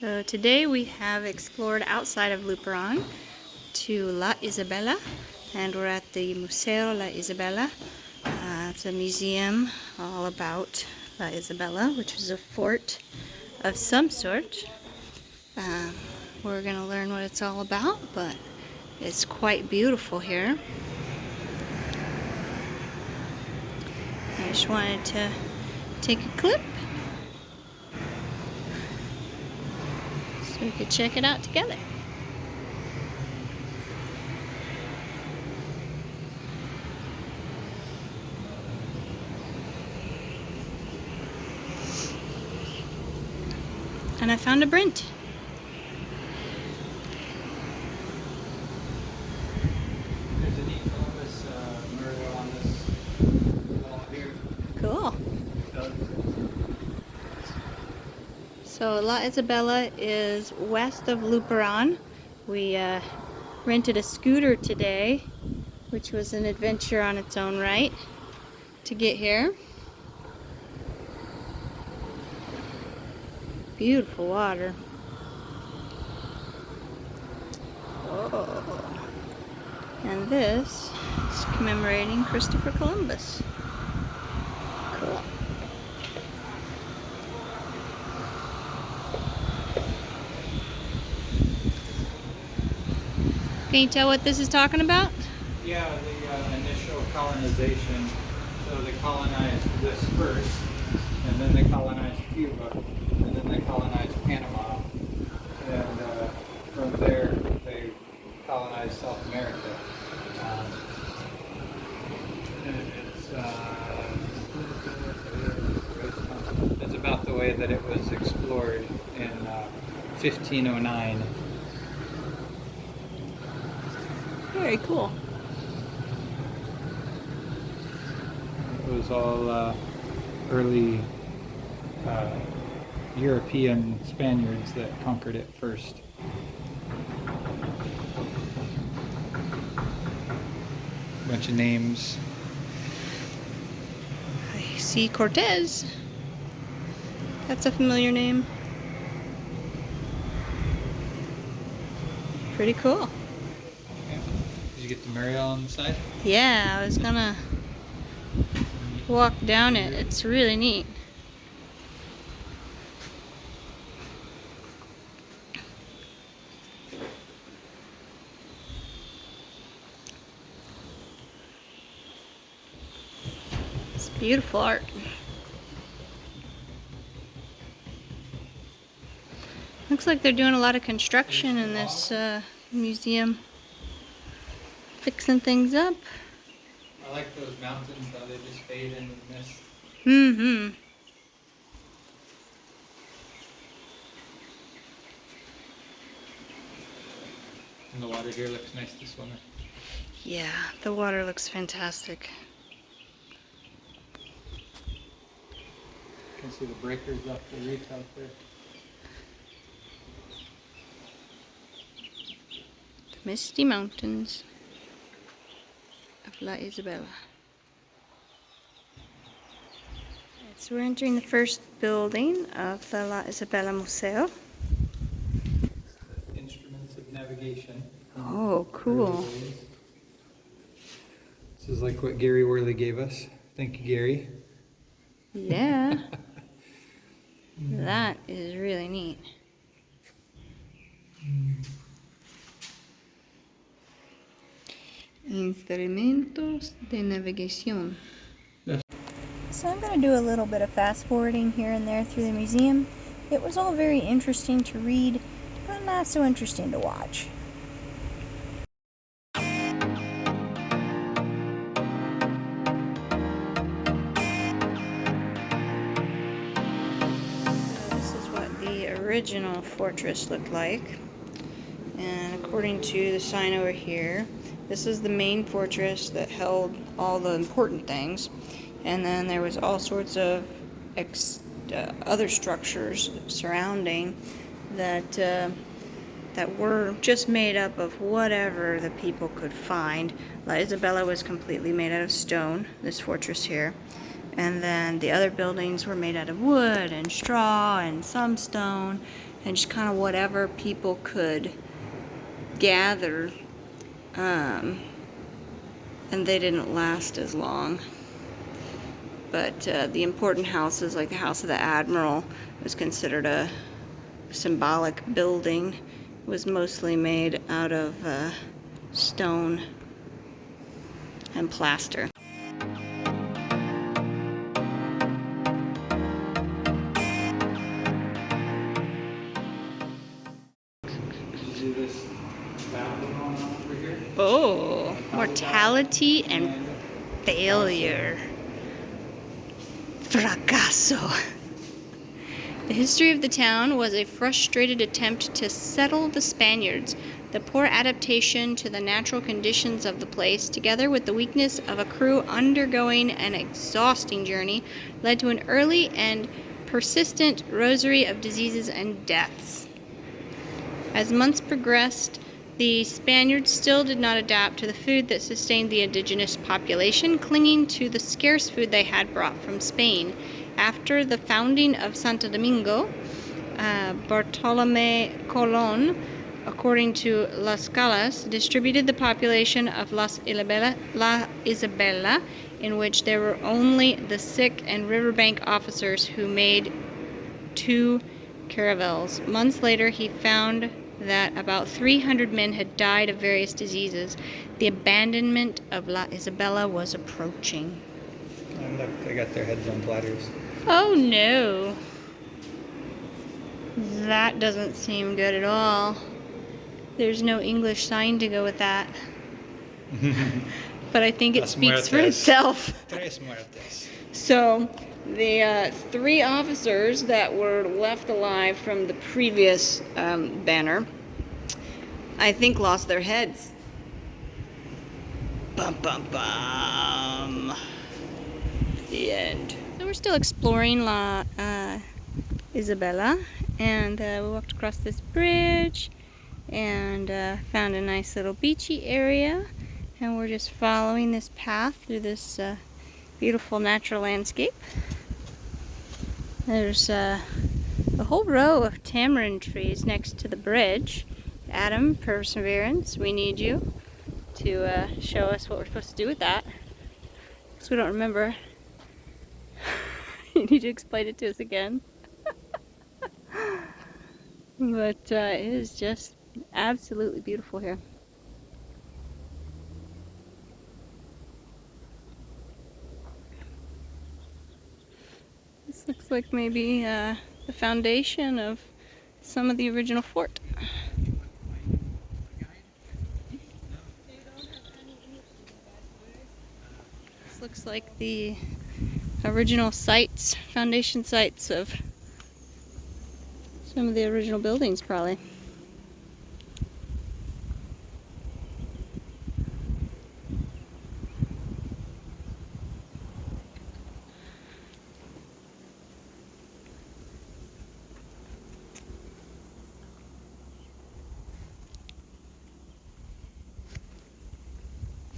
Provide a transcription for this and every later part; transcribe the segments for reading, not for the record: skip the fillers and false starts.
So today we have explored outside of Luperon to La Isabella, and we're at the Museo La Isabella. It's a museum all about La Isabella, which is a fort of some sort. We're going to learn what it's all about, but it's quite beautiful here. I just wanted to take a clip so we could check it out together. And I found a Brent. There's a neat Columbus memorial on this wall here. Cool. So La Isabella is west of Luperon. We rented a scooter today, which was an adventure on its own right to get here. Beautiful water. Oh. And this is commemorating Christopher Columbus. Cool. Can you tell what this is talking about? Yeah, the initial colonization. So they colonized this first, and then they colonized Cuba, and then they colonized Panama, and from there they colonized South America. It's about the way that it was explored in 1509. Very cool. It was all early European Spaniards that conquered it first. Bunch of names. I see Cortez. That's a familiar name. Pretty cool. Yeah. Did you get the Mariel on the side? Yeah, I was gonna walk down it. It's really neat. It's beautiful art. Looks like they're doing a lot of construction in this museum. Fixing things up. I like those mountains, how they just fade into the mist. Mm-hmm. And the water here looks nice to swim in. Yeah, the water looks fantastic. You can see the breakers up the reef out there. The misty mountains of La Isabella. So we're entering the first building of the La Isabella Museo. Instruments of navigation. Oh, cool. This is like what Gary Worley gave us. Thank you, Gary. Yeah. That is really neat. Instrumentos de navegación. So I'm going to do a little bit of fast forwarding here and there through the museum. It was all very interesting to read, but not so interesting to watch. This is what the original fortress looked like. And according to the sign over here, this is the main fortress that held all the important things. And then there was all sorts of other structures surrounding that that were just made up of whatever the people could find. La Isabella was completely made out of stone, this fortress here. And then the other buildings were made out of wood and straw and some stone. and just kind of whatever people could gather, and they didn't last as long. But the important houses, like the House of the Admiral, was considered a symbolic building. It was mostly made out of stone and plaster. See this battle going on over here? Oh, mortality and failure. Fracaso. The history of the town was a frustrated attempt to settle the Spaniards. The poor adaptation to the natural conditions of the place, together with the weakness of a crew undergoing an exhausting journey, led to an early and persistent rosary of diseases and deaths. As months progressed, the Spaniards still did not adapt to the food that sustained the indigenous population, clinging to the scarce food they had brought from Spain. After the founding of Santo Domingo, Bartolomé Colón, according to Las Calas, distributed the population of La Isabella, in which there were only the sick and riverbank officers who made 2 caravels. Months later, he found that about 300 men had died of various diseases. The abandonment of La Isabella was approaching. And look, they got their heads on platters. Oh no. That doesn't seem good at all. There's no English sign to go with that. But I think it speaks for itself. Tres muertes. So, the 3 officers that were left alive from the previous banner, I think lost their heads. Bum bum bum. The end. So we're still exploring La Isabella, and we walked across this bridge and found a nice little beachy area, and we're just following this path through this beautiful natural landscape. There's a whole row of tamarind trees next to the bridge. Adam, Perseverance, we need you to show us what we're supposed to do with that, because we don't remember. You need to explain it to us again. But it is just absolutely beautiful here. This looks like maybe the foundation of some of the original fort. This looks like the original sites, foundation sites of some of the original buildings, probably.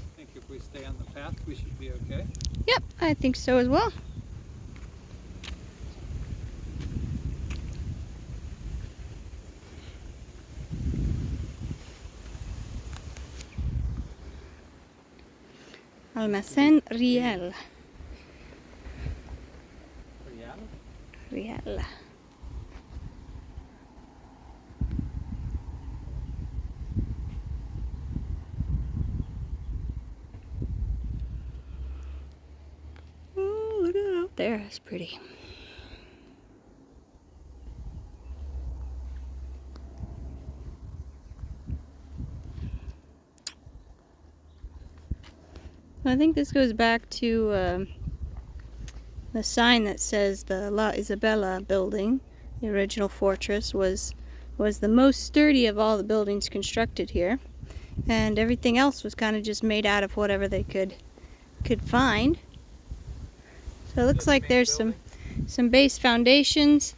I think if we stay on the path, we should be okay. Yep, I think so as well. Almacén Riel. Riel. Oh, look at it out there. It's pretty. I think this goes back to the sign that says the La Isabella building, the original fortress, was the most sturdy of all the buildings constructed here, and everything else was kind of just made out of whatever they could find. So it looks like there's some base foundations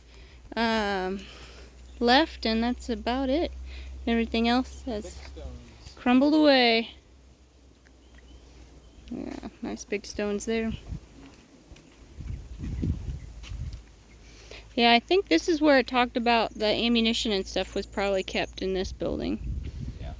left, and that's about it. Everything else has crumbled away. Yeah, nice big stones there. Yeah, I think this is where it talked about the ammunition and stuff was probably kept in this building. Yeah.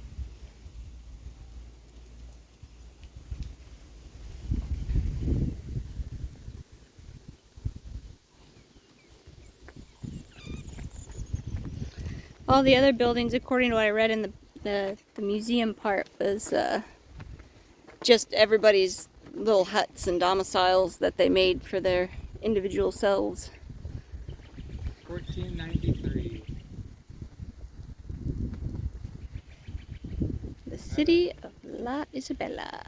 All the other buildings, according to what I read in the museum part, was just everybody's little huts and domiciles that they made for their individual selves. 1493. The city of La Isabella.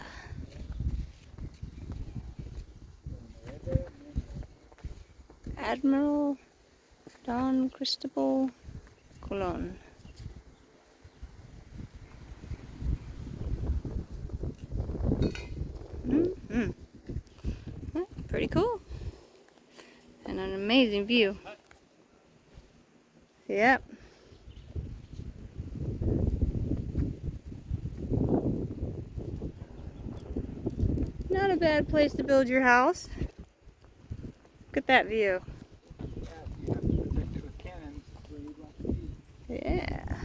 Admiral Don Cristobal Colon. Pretty cool. And an amazing view. Yep. Not a bad place to build your house. Look at that view. Yeah, you have to protect it with cannons where you'd want to be. Yeah.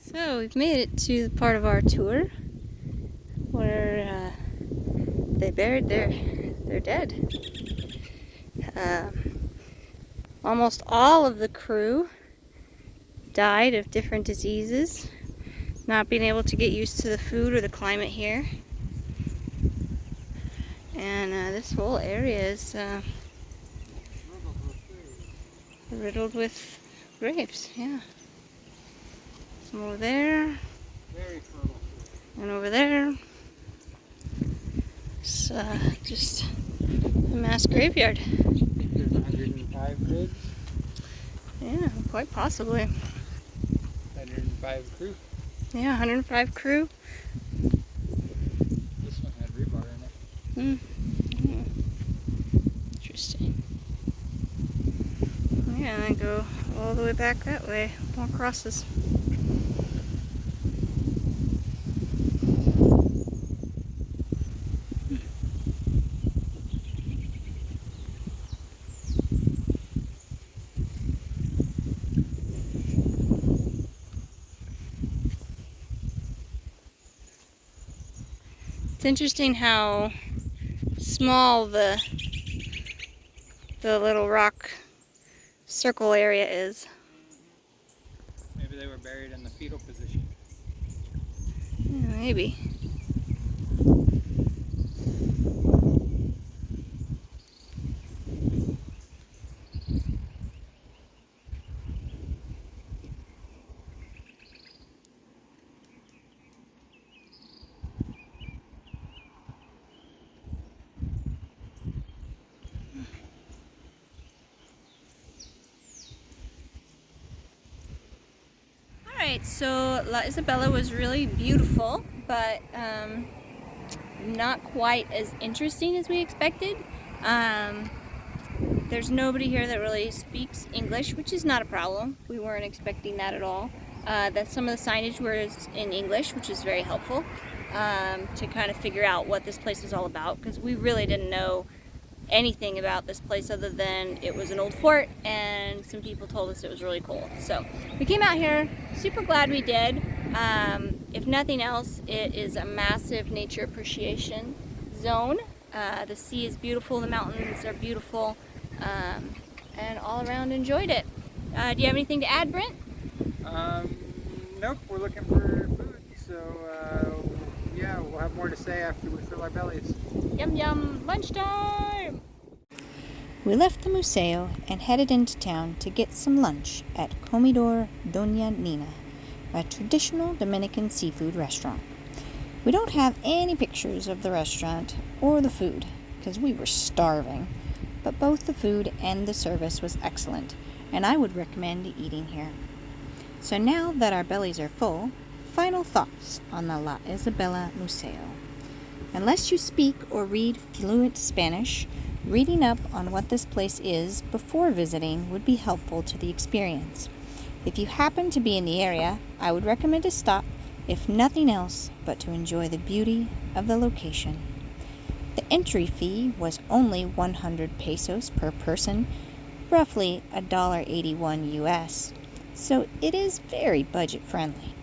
So we've made it to the part of our tour where they buried their dead. Almost all of the crew died of different diseases, not being able to get used to the food or the climate here. And this whole area is riddled with graves. Yeah. Some over there. Very fertile. And over there. It's just a mass graveyard. I think there's 105 graves. Yeah, quite possibly. 105 crew. Yeah, 105 crew. This one had rebar in it. Interesting. Yeah, and then go all the way back that way. More crosses. It's interesting how small the little rock circle area is. Maybe they were buried in the fetal position. Yeah, maybe. Alright, so La Isabella was really beautiful, but not quite as interesting as we expected. There's nobody here that really speaks English, which is not a problem. We weren't expecting that at all. That some of the signage was in English, which is very helpful to kind of figure out what this place is all about, because we really didn't know anything about this place other than it was an old fort and some people told us it was really cool. So we came out here, super glad we did. If nothing else, it is a massive nature appreciation zone. The sea is beautiful, the mountains are beautiful, and all around enjoyed it. Do you have anything to add, Brent? Nope, we're looking for food, so yeah, we'll have more to say after we fill our bellies. Yum yum, lunchtime! We left the museo and headed into town to get some lunch at Comedor Doña Nina, a traditional Dominican seafood restaurant. We don't have any pictures of the restaurant or the food because we were starving, but both the food and the service was excellent, and I would recommend eating here. So now that our bellies are full, final thoughts on the La Isabella Museo. Unless you speak or read fluent Spanish, reading up on what this place is before visiting would be helpful to the experience. If you happen to be in the area, I would recommend a stop, if nothing else but to enjoy the beauty of the location. The entry fee was only 100 pesos per person, roughly $1.81 US, so it is very budget friendly.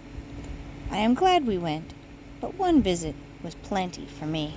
I am glad we went, but one visit was plenty for me.